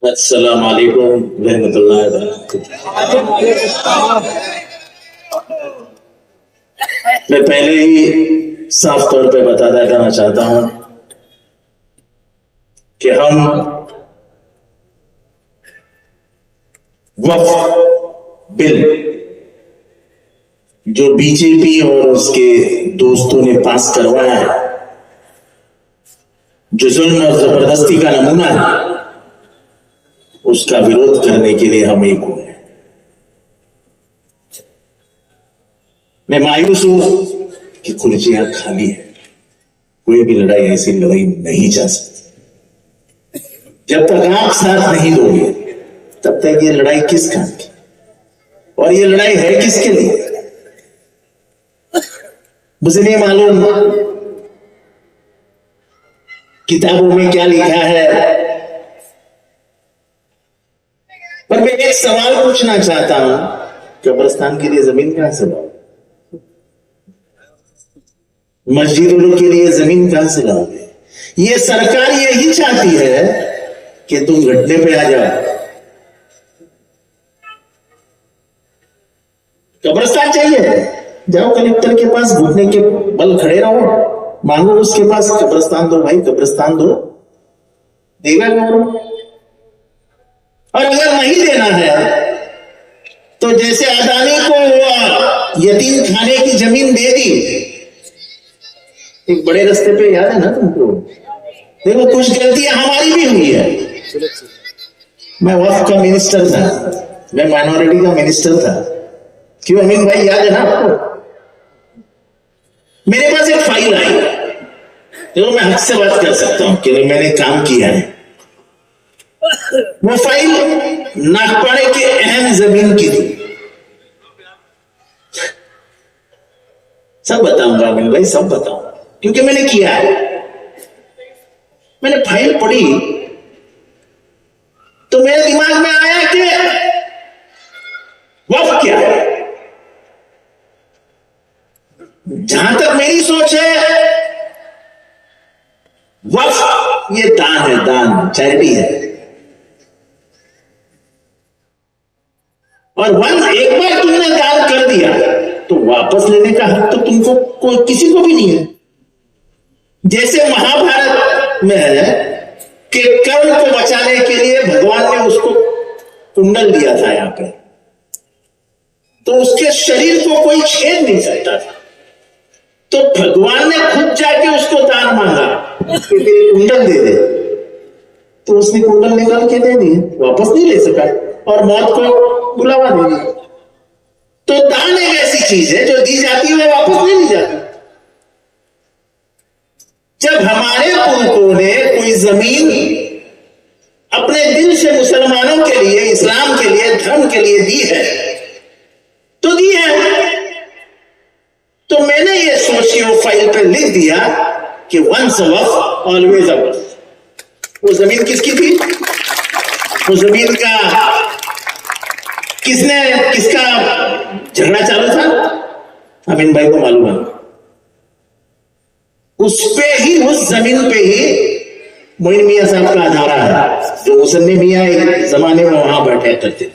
अस्सलाम वालेकुम रहमतुल्लाहि व बरकातहू। मैं पहले ही साफ तौर पे बताना देना चाहता हूं कि हम वक्फ बिल जो बीजेपी और उसके दोस्तों ने पास करवाया है, जो जुल्म और जबरदस्ती का नमूना है, उसका विरोध करने के लिए हम एक हुए। मैं मायूस हूं कि कुर्सियां खाली है। कोई भी लड़ाई ऐसी लड़ाई नहीं जा सकती। जब तक आप साथ नहीं दोगे तब तक ये लड़ाई किस काम की, और ये लड़ाई है किसके लिए, मुझे नहीं मालूम किताबों में क्या लिखा है, पर मैं एक सवाल पूछना चाहता हूं, कब्रिस्तान के लिए जमीन कहां से लाओगे? मस्जिदों के लिए जमीन कहां से लाओगे? ये सरकार यही चाहती है कि तुम घटने पे आ जाओ। कब्रिस्तान चाहिए, जाओ कलेक्टर के पास, घुटने के बल खड़े रहो, मांगो उसके पास कब्रिस्तान दो भाई, कब्रिस्तान दो, देगा गवर्नमेंट। और अगर नहीं देना है तो जैसे अदानी को यतीम खाने की जमीन दे दी, एक बड़े रास्ते पे, याद है ना तुमको? देखो कुछ गलतियां हमारी भी हुई है। मैं वक्फ का मिनिस्टर था, मैं माइनॉरिटी का मिनिस्टर था। क्यों अमीन भाई, याद है ना आपको? मेरे पास एक फाइल आई, देखो मैं हक से बात कर सकता हूं कि मैंने काम किया है। वो फाइल नागपाड़े के अहम जमीन की थी। सब बताऊंगा अमीन भाई, सब बताऊंगा, क्योंकि मैंने किया है। मैंने फाइल पढ़ी तो मेरे दिमाग में आया कि वक्फ क्या है। जहां तक मेरी सोच है, वक्फ ये दान है, दान, चैरिटी है। और एक बार तुमने दान कर दिया तो वापस लेने का हक तो तुमको किसी को भी नहीं है। जैसे महाभारत में है कि कर्ण को बचाने के लिए भगवान ने उसको कुंडल दिया था यहां पे, तो उसके शरीर को कोई छेद नहीं सकता था, तो भगवान ने खुद जाके उसको दान मांगा कि तेरे कुंडल दे दे, तो उसने कुंडल निकाल के दे दिए, वापस नहीं ले सका और मौत को बुलावा दे दिया। तो दान एक ऐसी चीज है जो दी जाती है, वापस नहीं ली जाती। जब हमारे पुरखों ने कोई जमीन अपने दिल से मुसलमानों के लिए, इस्लाम के लिए, धर्म के लिए दी है तो दी है। तो मैंने ये सोची, वो फाइल पे लिख दिया कि once a Waqf always a वक्फ। वो जमीन किसकी थी? वो जमीन का किसका झगड़ा चालू था? अमीन भाई को मालूम है। उस पे ही, उस जमीन पे ही मोइन मियां साहब का अदारा है, जो मुसन्नी मियां एक जमाने में वहां बैठे करते थे।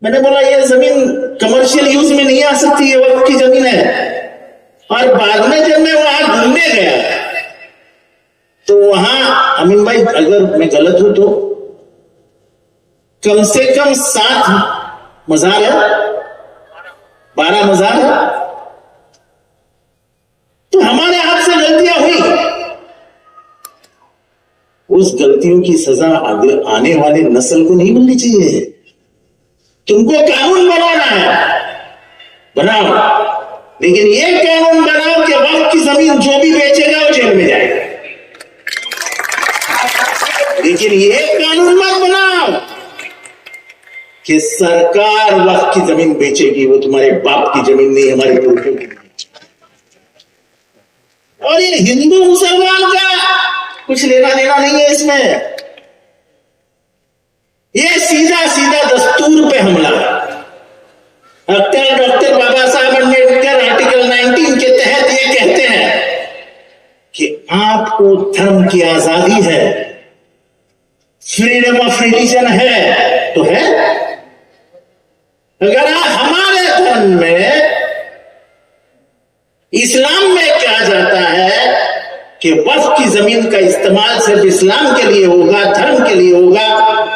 मैंने बोला ये जमीन कमर्शियल यूज में नहीं आ सकती, ये वक्फ की जमीन है। और बाद में जब मैं वहां घूमने गया तो वहां, अमीन भाई अगर मैं गलत हूं तो कम से कम 7 मजार है, 12 मजार है। तो हमारे हाथ से गलतियां हुई, उस गलतियों की सजा आने वाले नस्ल को नहीं मिलनी चाहिए। तुमको कानून बनाना है, बनाओ, लेकिन ये कानून बनाओ कि वक्फ की जमीन जो भी बेचेगा वो जेल में जाएगा। लेकिन ये कानून मत बनाओ कि सरकार वक्फ की जमीन बेचेगी, वो तुम्हारे बाप की जमीन नहीं, हमारे पुरखों की। और ये हिंदू मुसलमान का कुछ लेना देना नहीं है इसमें। ये सीधा सीधा दस्तूर पे हमला। डॉक्टर बाबा साहब अम्बेडकर आर्टिकल 19 के तहत ये कहते हैं कि आपको धर्म की आजादी है, फ्रीडम ऑफ रिलीजन है तो है। अगर हमारे धर्म में, इस्लाम में कहा जाता है कि वक्फ की जमीन का इस्तेमाल सिर्फ इस्लाम के लिए होगा, धर्म के लिए होगा,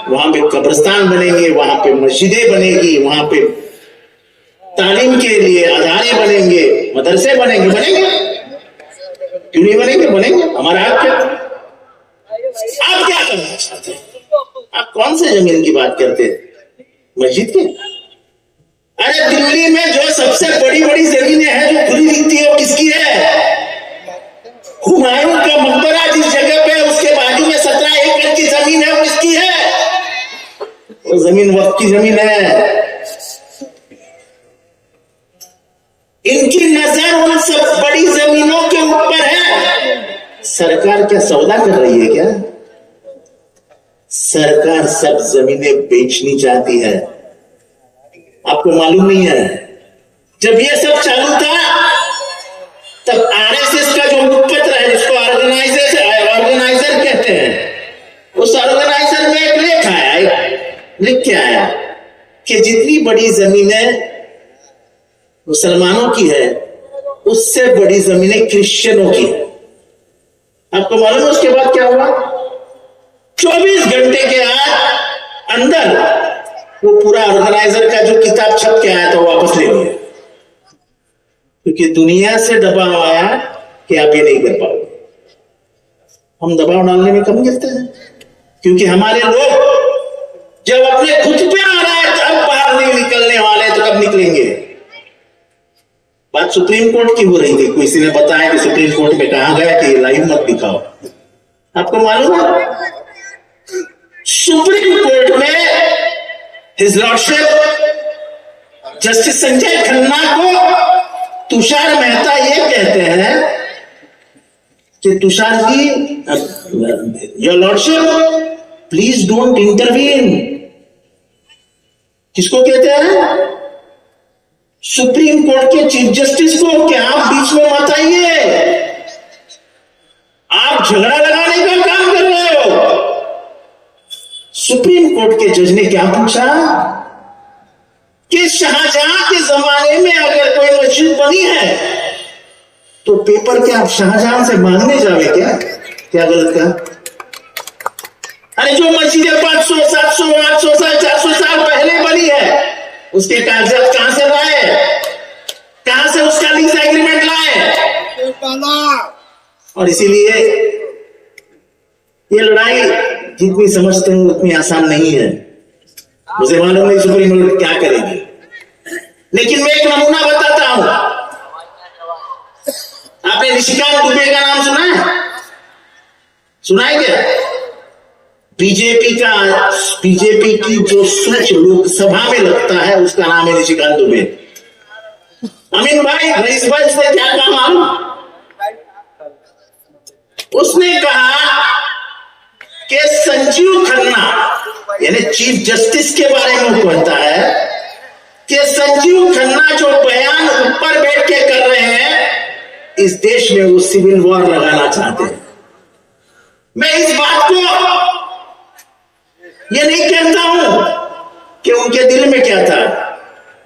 वहां पे कब्रिस्तान बनेंगे, वहां पे मस्जिदें बनेगी, वहां पे तालीम के लिए अदारे बनेंगे, मदरसे बनेंगे, क्यों नहीं बनेंगे? बनेंगे। हमारा हक क्या? आप क्या करना चाहते हैं? आप कौन से जमीन की बात करते हैं? मस्जिद की? अरे दिल्ली में जो सबसे बड़ी बड़ी जमीनें हैं जो खुली दिखती है वो किसकी है? हुमायूं का मकबरा जिस जगह पे, उसके बाजू में 17 एकड़ की जमीन है, वो किसकी है? वो जमीन वक्फ की जमीन है। इनकी नजर उन सब बड़ी जमीनों के ऊपर है। सरकार क्या सौदा कर रही है क्या? सरकार सब जमीनें बेचनी चाहती है। आपको मालूम नहीं है, जब ये सब चालू था तब आरएसएस का जो मुखपत्र है, जिसको ऑर्गेनाइजर कहते हैं, उस ऑर्गेनाइजर में एक लेख आया, लिख के आया कि जितनी बड़ी जमीनें मुसलमानों की है, उससे बड़ी जमीनें क्रिश्चियनों की है। आपको मालूम है उसके बाद क्या हुआ? 24 घंटे के अंदर वो पूरा ऑर्गेनाइजर का जो किताब छप के आया था वो वापस ले लिया, क्योंकि दुनिया से दबाव आया कि आप ये नहीं कर पाओगे। हम दबाव डालने में कम गिरते हैं, क्योंकि हमारे लोग जब अपने खुद पे आ रहा है तब बाहर नहीं निकलने वाले, तो कब निकलेंगे? बात सुप्रीम कोर्ट की हो रही थी, किसी ने बताया कि सुप्रीम कोर्ट में कहा गया कि लाइव मत दिखाओ। आपको मालूम है सुप्रीम कोर्ट में his lordship justice Sanjay Khanna को तुषार मेहता ये कहते हैं कि Tushar ji, your lordship please don't intervene. किसको कहते हैं? सुप्रीम कोर्ट के चीफ जस्टिस को, कि आप बीच में मत आइए, आप झगड़ा लगाने का काम कर रहे हो। सुप्रीम कोर्ट के जज ने क्या पूछा कि शाहजहां के जमाने में अगर कोई मस्जिद बनी है तो पेपर क्या आप शाहजहां से मांगने जावे क्या? क्या गलत कहा? अरे जो मस्जिदें 500, 700, 800 साल, 400 साल पहले बनी है, उसके कागजात कहां से लाए? कहां से उसका लीज एग्रीमेंट लाए? और इसीलिए ये लड़ाई जितनी समझते हैं उतनी आसान नहीं है। मुझे मालूम नहीं सुप्रीम कोर्ट क्या करेगी, लेकिन मैं एक नमूना बताता हूं। आपने निशिकांत दुबे का नाम सुना है? सुना है क्या? बीजेपी की जो स्विच लोकसभा में लगता है उसका नाम है निशिकांत दुबे। अमीन भाई, रईस भाई, उसने क्या कहा मालूम? उसने कहा कि संजीव खन्ना, यानी चीफ जस्टिस के बारे में वो कहता है कि संजीव खन्ना जो बयान ऊपर बैठ के कर रहे हैं, इस देश में वो सिविल वॉर लगाना चाहते हैं। मैं इस बात को ये नहीं कहता हूं कि उनके दिल में क्या था,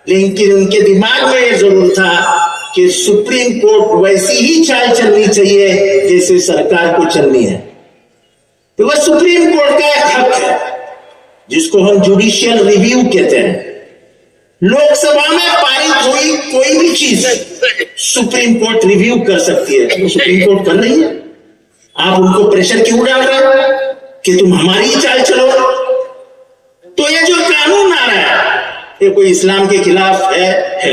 लेकिन उनके दिमाग में ये जरूर था कि सुप्रीम कोर्ट वैसी ही चाल चलनी चाहिए जैसे सरकार को चलनी है। तो वह सुप्रीम कोर्ट का एक हक है जिसको हम जुडिशियल रिव्यू कहते हैं। लोकसभा में पारित हुई कोई भी चीज सुप्रीम कोर्ट रिव्यू कर सकती है, तो सुप्रीम कोर्ट कर रही है। आप उनको प्रेशर क्यों डाल रहे हो कि तुम हमारी ही चाल चलो? तो ये जो कानून आ रहा है ये कोई इस्लाम के खिलाफ है,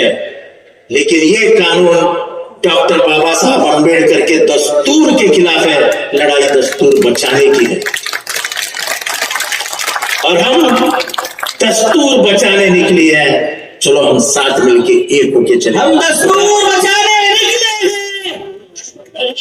लेकिन ये कानून डॉक्टर बाबा साहब अंबेडकर के दस्तूर के खिलाफ है। लड़ाई दस्तूर बचाने की है और हम दस्तूर बचाने निकली है। चलो हम साथ मिलके एक होके चले। हम दस्तूर